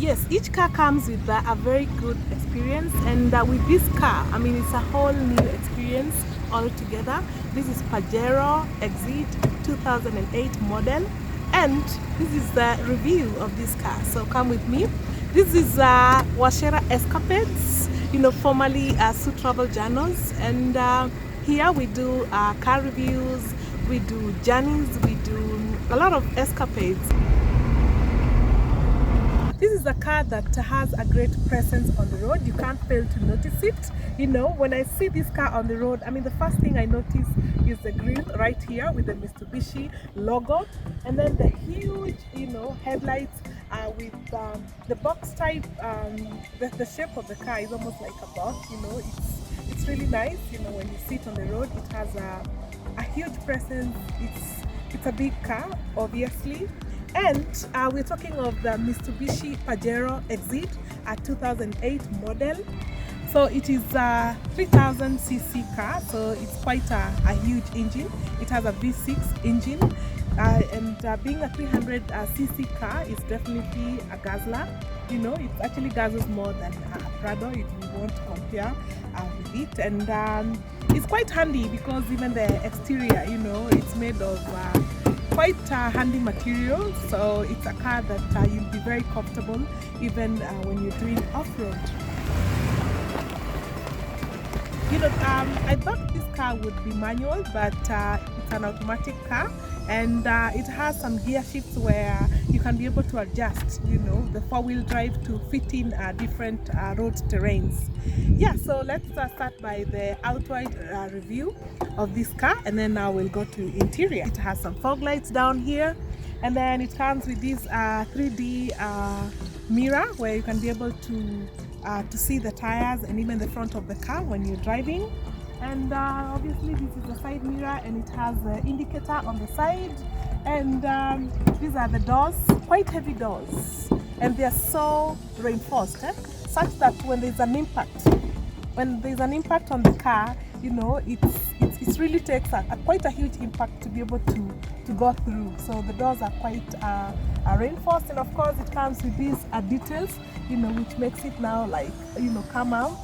Yes, each car comes with a very good experience, and with this car, I mean, it's a whole new experience altogether. This is Pajero Exit 2008 model, and this is the review of this car. So come with me. This is Washera Escapades, formerly Su Travel Journals, and here we do car reviews, we do journeys, we do a lot of escapades. This is a car that has a great presence on the road. You can't fail to notice it. When I see this car on the road, I mean, the first thing I notice is the grille right here with the Mitsubishi logo, and then the huge, headlights with the box type. The shape of the car is almost like a box. It's really nice. When you sit on the road, it has a huge presence. It's a big car, obviously. And we're talking of the Mitsubishi Pajero Exit, a 2008 model. So it is a 3000cc car, so it's quite a huge engine. It has a V6 engine, and being a 300cc car is definitely a guzzler. It actually guzzles more than a Prado if you want to compare with it. And it's quite handy because even the exterior, it's made of quite handy material, so it's a car that you'll be very comfortable even when you're doing off-road. I thought this car would be manual, but it's an automatic car, and it has some gear shifts where you can be able to adjust the four-wheel drive to fit in different road terrains. Yeah, so let's start by the outright review of this car, and then now we'll go to interior. It has some fog lights down here, and then it comes with this 3D mirror where you can be able to see the tires and even the front of the car when you're driving. And obviously this is the side mirror, and it has the indicator on the side, and these are the doors, quite heavy doors, and they're so reinforced, such that when there's an impact on the car, it really takes quite a huge impact to be able to go through. So the doors are quite reinforced, and of course it comes with these details, which makes it now like come out.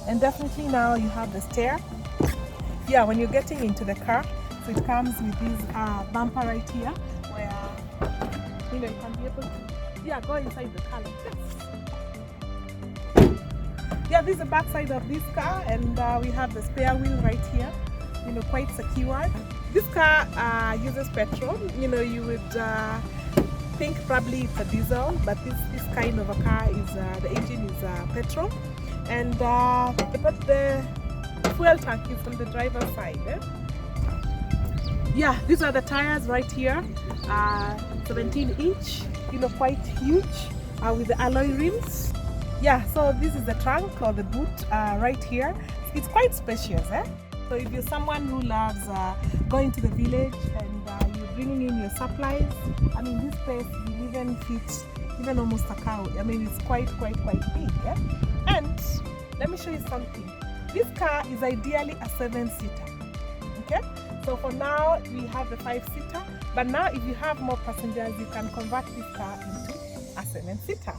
And definitely now you have the stair. Yeah, when you're getting into the car, so it comes with this bumper right here, where you can be able to go inside the car like this. Yeah, this is the back side of this car, and we have the spare wheel right here, quite secured. This car uses petrol. You would think probably it's a diesel, but this kind of a car is the engine is petrol, and but the fuel tank is on the driver's side. Yeah, these are the tires right here, 17-inch, quite huge, with the alloy rims. Yeah, so this is the trunk or the boot right here. It's quite spacious. So if you're someone who loves going to the village and you're bringing in your supplies, I mean, this place will even fit even almost a cow. I mean, it's quite big. And let me show you something. This car is ideally a 7-seater. Okay, so for now we have the 5-seater, but now if you have more passengers, you can convert this car into a 7-seater.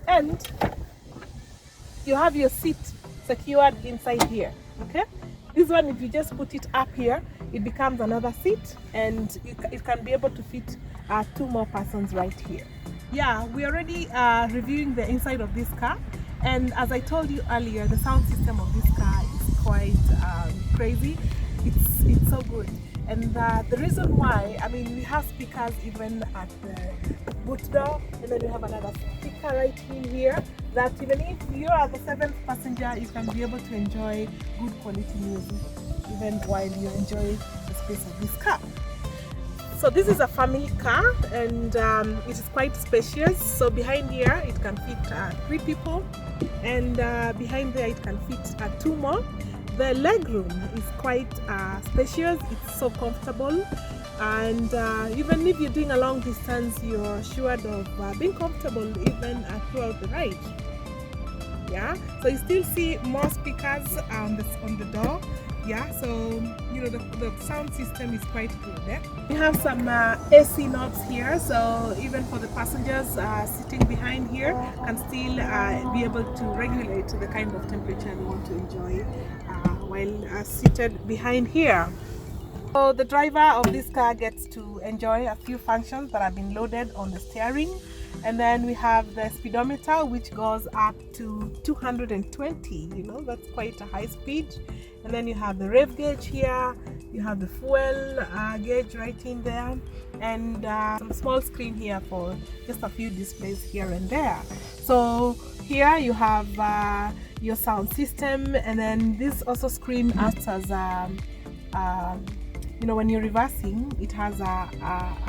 And you have your seat secured inside here. Okay, this one, if you just put it up here, it becomes another seat, and it can be able to fit 2 more persons right here. Yeah, we're already reviewing the inside of this car, and as I told you earlier, the sound system of this car is quite crazy. It's so good, and the reason why, I mean, we have speakers even at the boot door, and then we have another speaker right in here, that even if you are the 7th passenger, you can be able to enjoy good quality music even while you enjoy the space of this car. So this is a family car, and it is quite spacious. So behind here it can fit 3 people, and behind there it can fit 2 more. The leg room is quite spacious. It's so comfortable, and even if you're doing a long distance, you're assured of being comfortable even throughout the ride. Yeah, so you still see more speakers on the door, Yeah, so you know the sound system is quite good. We have some AC knobs here, so even for the passengers sitting behind here can still be able to regulate the kind of temperature they want to enjoy while seated behind here. So the driver of this car gets to enjoy a few functions that have been loaded on the steering. And then we have the speedometer, which goes up to 220. You know, that's quite a high speed. And then you have the rev gauge here, you have the fuel gauge right in there, and some small screen here for just a few displays here and there. So here you have your sound system, and then this also screen acts as you know, when you're reversing, it has a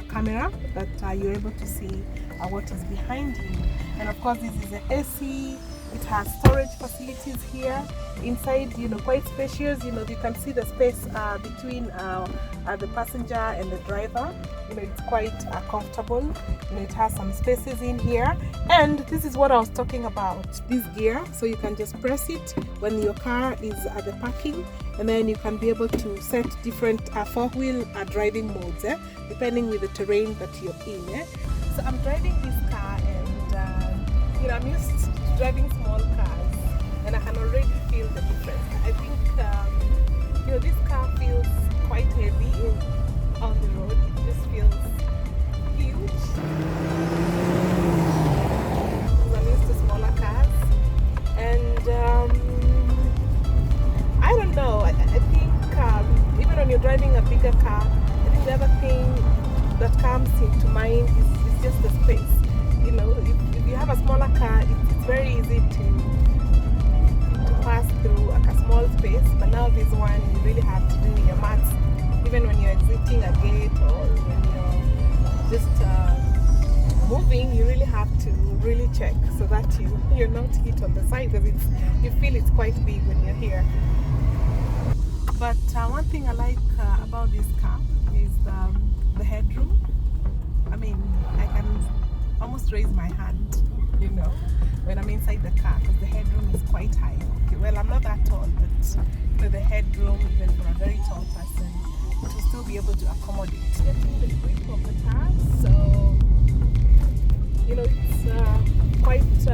camera that you're able to see what is behind you. And of course, this is the AC. It has storage facilities here inside, you know, quite spacious. You know, you can see the space between the passenger and the driver. You know, it's quite comfortable. You know, it has some spaces in here. And this is what I was talking about, this gear. So you can just press it when your car is at the parking, and then you can be able to set different four-wheel driving modes, depending with the terrain that you're in. So I'm driving this car, and you know, I'm used to driving small cars, and I can already feel the difference. I think you know, this car feels quite heavy on the road. It just feels huge. I'm used to smaller cars, and I don't know. I think even when you're driving a bigger car, I think the other thing that comes into mind is just the space. You know, if you have a smaller car, it's very easy to pass through a small space. But now this one, you really have to do your maths. Even when you're exiting a gate or when you're just moving, you really have to really check so that you're not hit on the side, because you feel it's quite big when you're here. But one thing I like about this car is the headroom. I mean, I can almost raise my hand, you know, when I'm inside the car, because the headroom is quite high. Okay, well, I'm not that tall, but you know, the headroom, even for a very tall person, to still be able to accommodate getting the grip of the car. So, you know, it's quite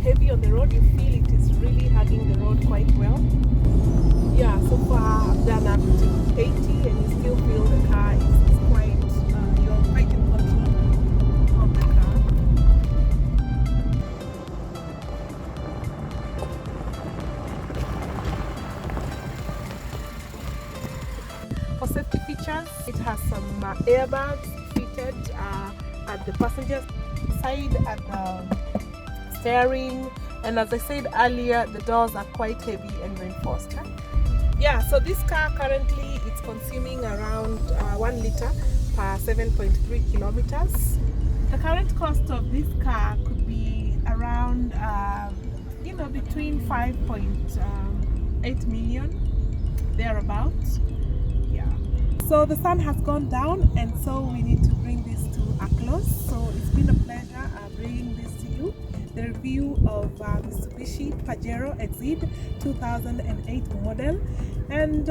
heavy on the road. You feel it is really hugging the road quite well. Yeah, so far I've done up to 80, and you still feel the car is quite, you're quite in control of the car. For safety features, it has some airbags fitted at the passenger side, at the steering, and as I said earlier, the doors are quite heavy and reinforced. Yeah, so this car currently it's consuming around 1 liter per 7.3 kilometers. The current cost of this car could be around you know, between 5.8 million, thereabouts. Yeah. So the sun has gone down, and so we need to bring this to a close. So it's been a pleasure bringing this to you. The review of Mitsubishi Pajero Exceed 2008 model, and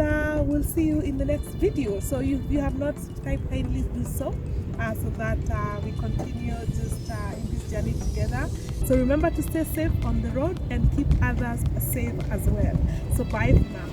we'll see you in the next video. So if you have not subscribed, kindly do so, so that we continue just in this journey together. So remember to stay safe on the road and keep others safe as well. So bye for now.